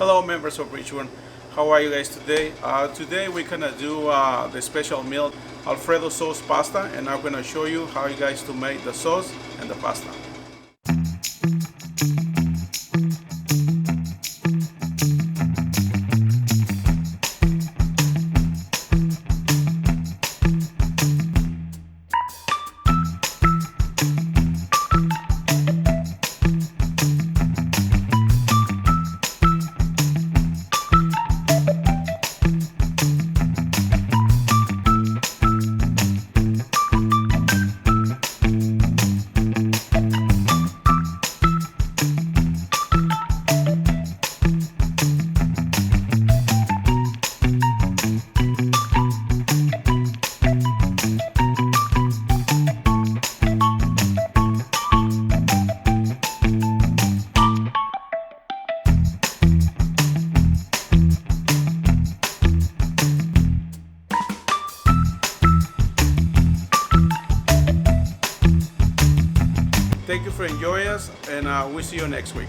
Hello members of Birchwood, how are you guys today? Today we're gonna do the special meal Alfredo sauce pasta, and I'm gonna show you how you guys to make the sauce and the pasta. Thank you for enjoying us, and we'll see you next week.